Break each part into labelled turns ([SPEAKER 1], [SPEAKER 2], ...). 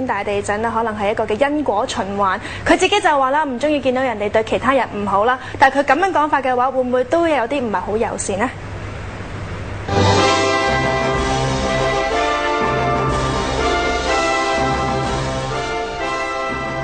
[SPEAKER 1] 大地震可能係一個嘅因果循環，佢自己就話啦，唔中意見到人哋對其他人唔好啦，但係佢咁樣講法嘅話，會唔會都有啲唔係好友善呢？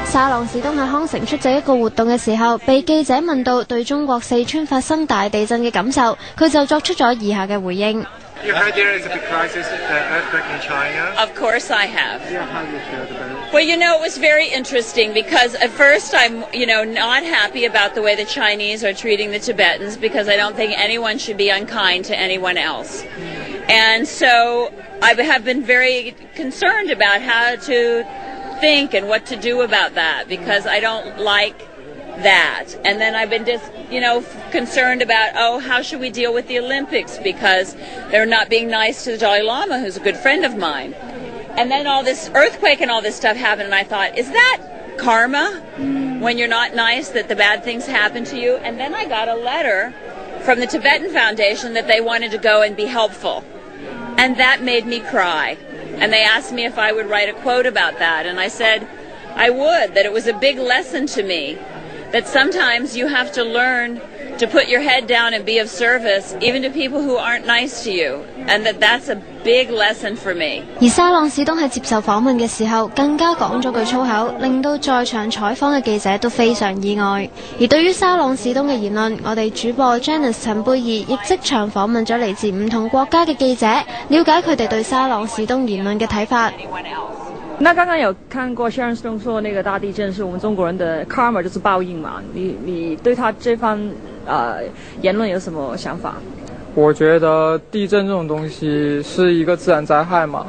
[SPEAKER 2] 沙朗史東喺康城出席一個活動嘅時候，被記者問到對中國四川發生大地震嘅感受，佢就作出咗以下嘅回應。
[SPEAKER 3] You heard there is a big crisis, earthquake in China?
[SPEAKER 4] Of course I have.
[SPEAKER 3] Yeah, how do you feel about it?
[SPEAKER 4] Well, it was very interesting because at first I'm, not happy about the way the Chinese are treating the Tibetans because I don't think anyone should be unkind to anyone else. And so I have been very concerned about how to think and what to do about that because I don't like that. And then I've been just, concerned about, how should we deal with the Olympics because they're not being nice to the Dalai Lama, who's a good friend of mine. And then all this earthquake and all this stuff happened, and I thought, is that karma when you're not nice that the bad things happen to you? And then I got a letter from the Tibetan Foundation that they wanted to go and be helpful. And that made me cry. And they asked me if I would write a quote about that, and I said I would, that it was a big lesson to me that sometimes you have to learn to put your head down and be of service even to people who aren't nice to you, and that's a big lesson for me.
[SPEAKER 2] 而沙朗史東喺接受訪問嘅時候，更加講咗句粗口，令到在場採訪嘅記者都非常意外。而對於沙朗史東嘅言論，我哋主播 Janice 陳貝兒亦即場訪問咗嚟自唔同國家嘅記者，了解佢哋對沙朗史東言論嘅睇法。
[SPEAKER 5] 那刚刚有看过 Sharon Stone 说那个大地震是我们中国人的 karma 就是报应嘛，你对他这番言论有什么想法？
[SPEAKER 6] 我觉得地震这种东西是一个自然灾害嘛，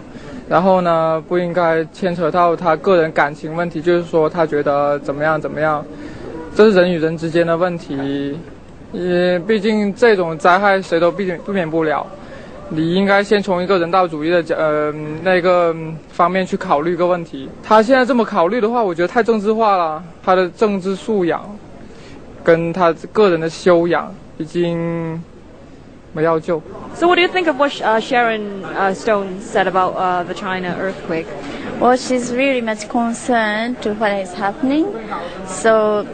[SPEAKER 6] 然后呢不应该牵扯到他个人感情问题，就是说他觉得怎么样怎么样，这是人与人之间的问题，毕竟这种灾害谁都避免不了。你应该先从一个人道主义的那个方面去考虑一个问题。他现在这么考虑的话，我觉得太政治化了。他的政治素养跟他个人的修养已经没药救。
[SPEAKER 5] So what do you think of what Sharon Stone said about the China earthquake?
[SPEAKER 7] Well, she's really much concerned to what is happening. So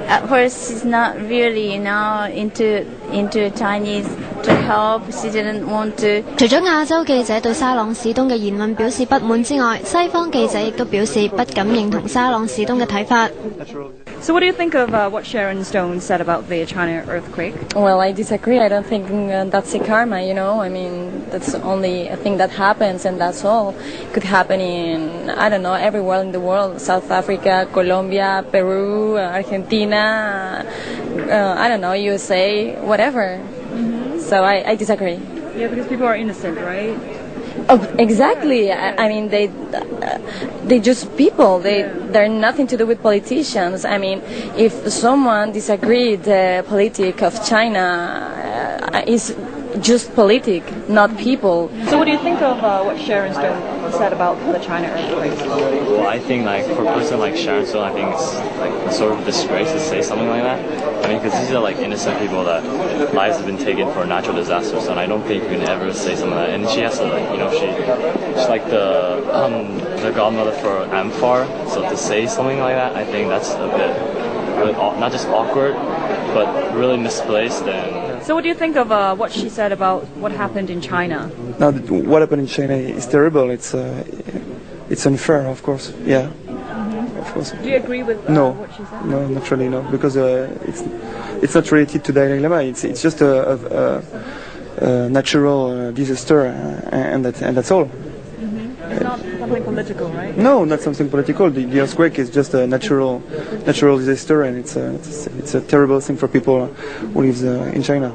[SPEAKER 7] at first she's not really, into Chinese to help. She didn't want to.
[SPEAKER 2] 除咗亞洲記者對沙朗史東嘅言論表示不滿之外，西方記者亦都表示不敢認同沙朗史東嘅睇法。
[SPEAKER 5] So what do you think of what Sharon Stone said about the China earthquake?
[SPEAKER 8] Well, I disagree. I don't think that's a karma, I mean, that's only a thing that happens and that's all. It could happen in, everywhere in the world. South Africa, Colombia, Peru, Argentina, USA, whatever. Mm-hmm. So I disagree.
[SPEAKER 5] Yeah, because people are innocent, right?
[SPEAKER 8] Oh, exactly. I mean, they just people. They're nothing to do with politicians. I mean, if someone disagreed the politic of China is just politic, not people.
[SPEAKER 5] So what do you think of what Sharon Stone said about the China earthquake?
[SPEAKER 9] Well, I think for a person like Sharon Stone, I think it's a sort of disgrace to say something like that. I mean, because these are innocent people that lives have been taken for natural disasters, and I don't think you can ever say something like that. And she has to she's like the godmother for Amphar, so to say something like that, I think that's a bit really not just awkward, but really misplaced. And
[SPEAKER 5] so what do you think of what she said about what happened in China?
[SPEAKER 10] Now, what happened in China is terrible. It's unfair, of course. Yeah, of course.
[SPEAKER 5] Do you agree with what she said?
[SPEAKER 10] No, not really. No, because it's not related to Dalai Lama. It's just a natural disaster, and that's all.
[SPEAKER 5] It's not something political, right?
[SPEAKER 10] No, not something political. The earthquake is just a natural disaster, and it's a terrible thing for people who live in China.